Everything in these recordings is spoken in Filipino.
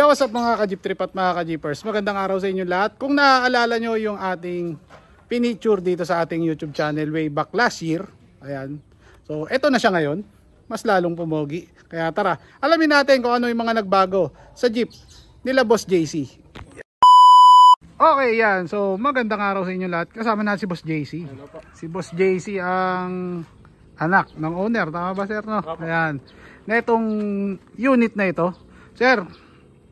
What's up mga ka-Jeep Trip at mga ka-Jeepers? Magandang araw sa inyo lahat. Kung naaalala nyo yung ating piniture dito sa ating YouTube channel way back last year, ayan. So, eto na siya ngayon. Mas lalong pumogi. Kaya tara, alamin natin kung ano yung mga nagbago sa Jeep nila Boss JC. Okay, yan. So, magandang araw sa inyo lahat. Kasama na si Boss JC. Si Boss JC ang anak ng owner. Tama ba, sir? No? Ayan. Na itong unit na ito. Sir,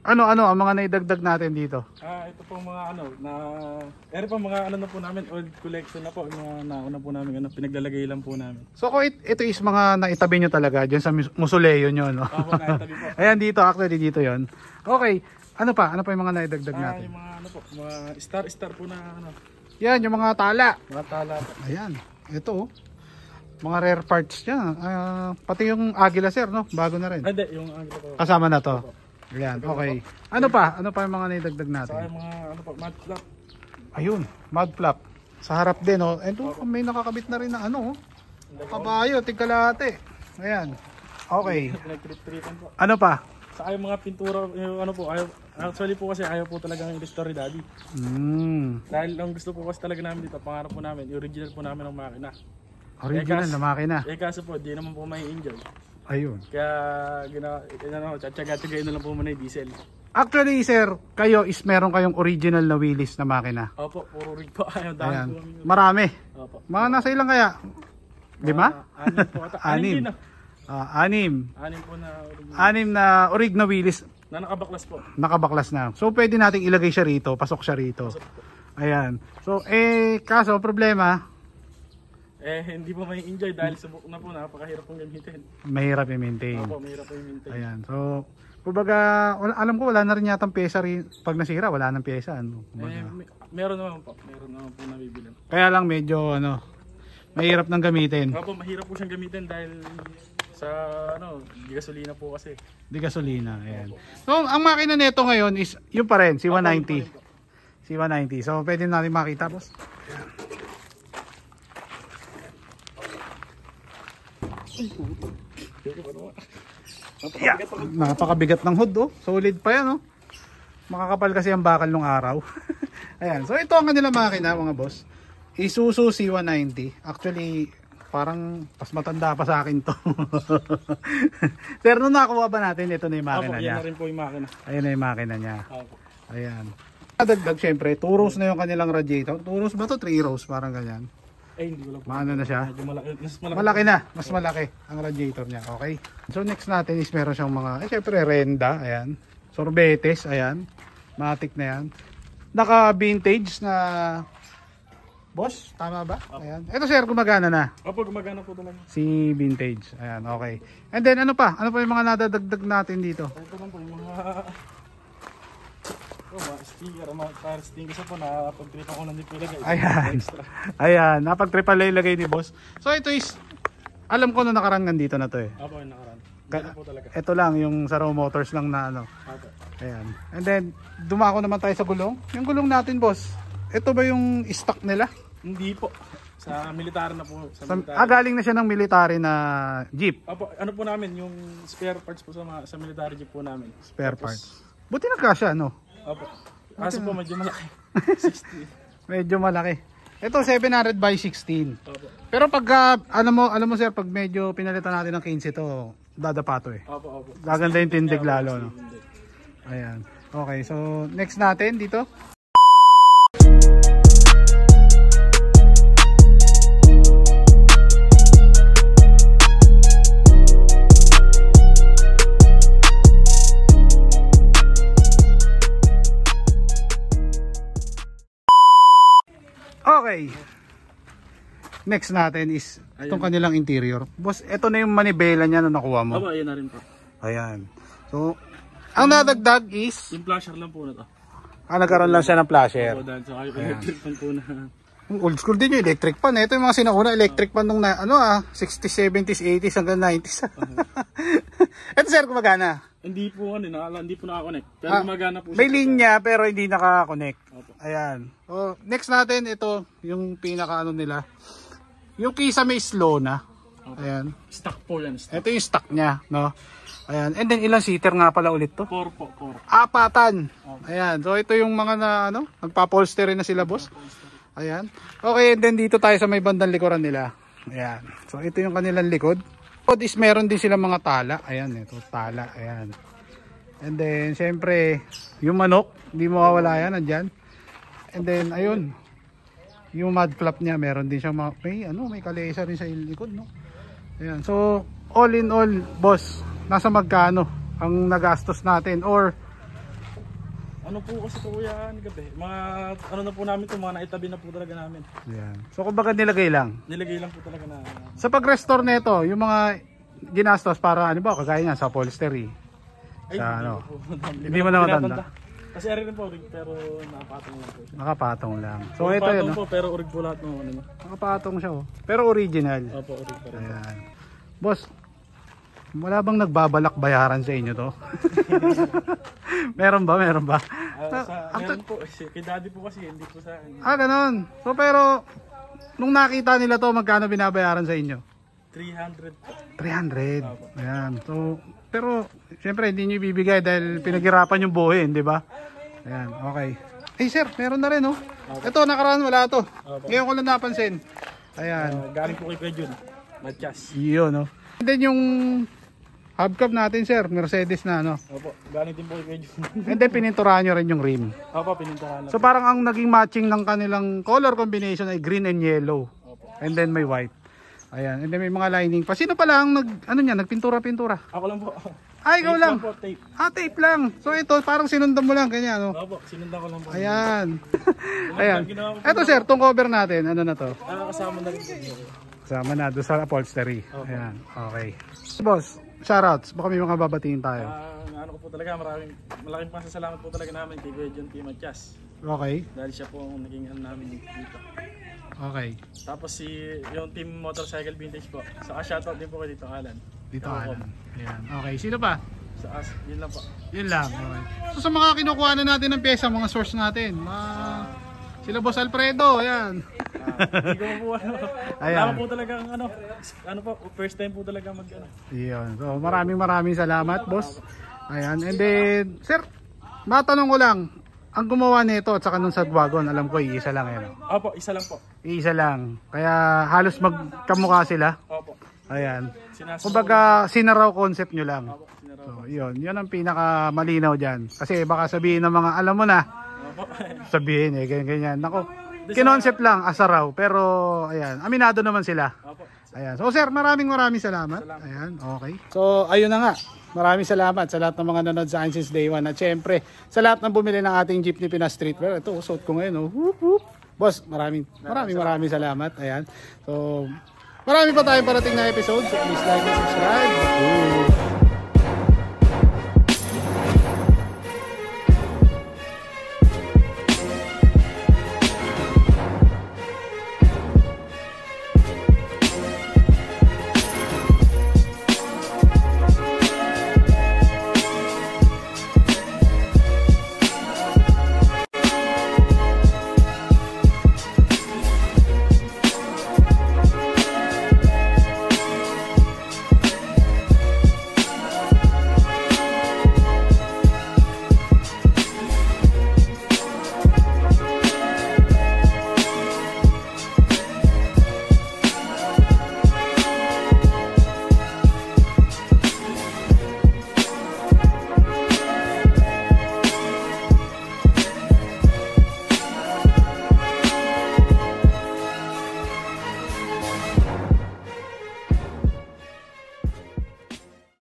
ano ang mga naidagdag natin dito? Ito po mga mga na po namin, old collection na po, mga nauna po namin, pinaglalagay lang po namin. So kung ito is mga naitabi nyo talaga dyan sa musoleo nyo, no? Opo, naitabi po. Ayan dito, actually dito yon. Okay, ano pa yung mga naidagdag natin? Yung mga mga star po na Yan, yung mga tala. mga tala po. Ayan, ito oh. Mga rare parts niya. Pati yung Agila, sir, no? Bago na rin. Hindi, yung po. Kasama na to. Ayan, okay. Ano pa yung mga naidagdag natin? Saka yung mga mud flap. Ayun, mud flap. Sa harap din, oh. Ito, may nakakabit na rin na oh. Kabayo, tigkalate. Ayan. Okay. Pinag-trip-tripan po. Ano pa? Saka yung mga pintura, yung actually po kasi ayaw po talagang i-restore daddy. Dahil ang gusto po kasi talaga namin dito, pangarap po namin, yung original po namin ng makina. Original na makina. Kaso po, di naman po may enjoy. Ayun. Kaya tsatsaga-tsagain na lang po muna yung diesel. Actually, sir, kayo is meron kayong original na wheelies na makina. Opo, puro rig po. Ayan. Marami. Opo. Mga nasa ilang kaya? 5? 6 po ata. 6. 6. 6 po na original. 6 na orig na wheelies. Na nakabaklas po. Nakabaklas na. So, pwede nating ilagay siya rito. Pasok siya rito. Ayan. So, kaso, problema, hindi po may enjoy dahil subok na po, napakahirap pong gamitin. mahirap i-maintain. Opo, mahirap po yung maintain. Ayan. So, kumbaga, alam ko wala na rin yatang pyesa rin. Pag nasira, wala nang pyesa. Ano? Meron naman po nabibilan. Kaya lang medyo, mahirap nang gamitin. Opo, mahirap po siyang gamitin dahil sa, di gasolina po kasi. Di gasolina. Ayan. So, ang makina nito ngayon is, yung pa rin, si 190. Si 190. So, pwede natin makita, boss. Ayan. Yeah. Napakabigat ng hood, oh. Solid pa yan, oh. Makakapal kasi ang bakal nung araw. Ayan. So ito ang kanilang makina, mga boss. Isuzu C190. Actually, parang pas matanda pa sa akin to. Sir, nung nakuha ba natin, ito na yung makina niya. Yan na rin po yung makina. Ayan na yung makina niya. Opo. Ayan. Nadagdag syempre, 2 rows na yung kanilang radiator. 2 rows ba to? 3 rows, parang ganyan. Hindi ko lang po. Maano na siya? Malaki Na. Mas malaki ang radiator niya. Okay. So next natin is meron siyang mga, syempre Renda. Ayan. Sorbetes. Ayan. Matic na yan. Naka vintage na boss. Tama ba? Ayan. Ito sir, gumagana na. Opo, gumagana po talaga. Si vintage. Ayan. Okay. And then ano pa? Ano pa yung mga nadadagdag natin dito? Ito lang po yung mga sticker, mga tire sticker po, nakapag-trip ako ng nilagay. Ayan. Ayan, napag-trip pala ilagay ni boss. So ito is, alam ko na nakaraan dito na to eh. Opo, yung nakaraan. Gano'n po talaga. Ito lang, yung sa Raw Motors lang na Opo. Ayan. And then, dumako naman tayo sa gulong. Yung gulong natin boss, ito ba yung stock nila? Hindi po. Sa military na po. Galing na siya ng military na jeep. Opo, ano po namin, yung spare parts po sa military jeep po namin. Spare parts. Buti nagkasya, no? Opo. Kaso po medyo malaki. 60. Medyo malaki. Ito 700 by 16. Opo. Pero pag alam mo sir, pag medyo pinalitan natin ng 15 to, dadapa to eh. Opo. Gaganda yung tindig lalo, no? Ayan. Okay, so next natin dito. Okay. Next natin is itong kanilang interior. Boss, ito na yung manibela niya na nakuha mo. Opo, ayan na rin po. Ayan. So, ang nadagdag is yung flasher lang po na to. Nagkaroon lang siya ng flasher. Opo, dahil sa electric fan po na. Old school din yung electric fan. Ito yung mga sinauna electric fan nung 60s, 70s, 80s hanggang 90s. Ito sir, gumagana. Hindi po hindi po naka-connect. Pero gumagana po siya. May linya pero hindi naka-connect. Opo. Ayan. So, next natin ito, yung pinaka nila. Yung kisa may slow na. Ayan. Stock po yan. Stock. Ito yung stock niya, no? Ayan. And then ilang seater nga pala ulit to? 4 po. 4. Apatan. Ayan. So ito yung mga na ano, nagpa-upholstery na sila, boss. Ayan. Okay, and then dito tayo sa may bandang likuran nila. Ayan. So ito yung kanilang likod. Likod is meron din silang mga tala. Ayan, ito tala. Ayan. And then syempre, yung manok, hindi mawawala yan, andyan. And then ayun. Yung mud flap niya, meron din siyang may kalesa rin sa likod, no? Ayan. So all in all, boss, nasa magkano ang nagastos natin or ano po kasi po yan gabi. Mga ano na po namin to, mga naitabi na po talaga namin. yan. So kumbaga nilagay lang. Nilagay lang po talaga na. Sa pag-restore nito, yung mga ginastos para ano ba, kagaya niyan sa upholstery. Ay, Sa ano? po. Hindi mo na matanda. Kasi ari rin po rig, pero nakapatong lang po. Nakapatong lang. So ito yun, po, pero urig po lahat ng ano. nakapatong siya, oh. Pero original. Opo, urig pa rin. Ayan. Boss, wala bang nagbabalak bayaran sa inyo to? Meron ba? Meron ba? Meron po. Kay daddy po kasi, hindi po sa akin. Ganon. So pero, nung nakita nila to, magkano binabayaran sa inyo? 300 po. 300. Ayan. So, pero, syempre, hindi nyo ibibigay dahil pinaghirapan yung buhay, di ba? Ayan, okay. Hey sir, meron na rin, oh. Ito, nakaraan wala to. Ngayon ko lang napansin. Ayan. Galing po kay Kuya Jun. Matchas. Yun, oh. And then yung hubcap natin, sir, Mercedes na, no? Opo, galing din po kay Kuya Jun. And then pininturahan nyo rin yung rim. Opo, pinintahan na. So parang ang naging matching ng kanilang color combination ay green and yellow. Opo. And then may white. Ayan, and then may mga lining pa. Sino pala ang nagpintura-pintura? Ako lang po. Ay, ikaw lang. Po, tape. Tape lang. So ito, parang sinundan mo lang, ganyan, no? Opo, sinundan ko lang po. Ayan. Ayan. Ito sir, tong cover natin, ano na to? Kasama na rin po. Kasama na, doon sa upholstery. Ayan, okay. Boss, shoutouts. Baka may mga babatiin tayo. Ano ko po talaga, malaking pasasalamat po talaga namin kay Kuya Jun, kay Matchas. Okay. Dahil siya po ang naging ano namin dito. Okay. Tapos yung team motorcycle vintage po. So shoutout din po kay Dito Alan. Dito Alan. Ayan. Okay, sino pa? Sa yun lang po. Yun lang. Okay. So sa mga kinukuha na natin ng pyesa, mga source natin, sila Boss Alfredo, ayan. Hindi ko po ano. Ayan. Wala po talagang ano po, first time po talaga mag ano. Yun. So maraming salamat, boss. Ayan. And then, sir, matanong ko lang, ang gumawa nito at saka nung sa wagon, alam ko iisa lang yan. Opo, isa lang po. Iisa lang. Kaya halos magkamukha sila. Opo. Ayan. Kumbaga, sinaraw concept nyo lang. Opo, sinaraw. So, yun ang pinaka malinaw dyan. Kasi baka sabihin ng mga, alam mo na, Opo. sabihin ganyan. Nako, kinoncept lang, asaraw. Pero, ayan, aminado naman sila. Opo. Ayan. So, sir, maraming salamat. Ayan, okay. So, ayun na nga. Maraming salamat sa lahat ng mga nanood sa akin since day one. At syempre, sa lahat ng bumili ng ating jeepney Pinas Streetwear. Ito, suot ko ngayon. Oh. Whoop, whoop. Boss, maraming salamat. Ayan. So, marami pa tayong parating na episode. So, please like and subscribe.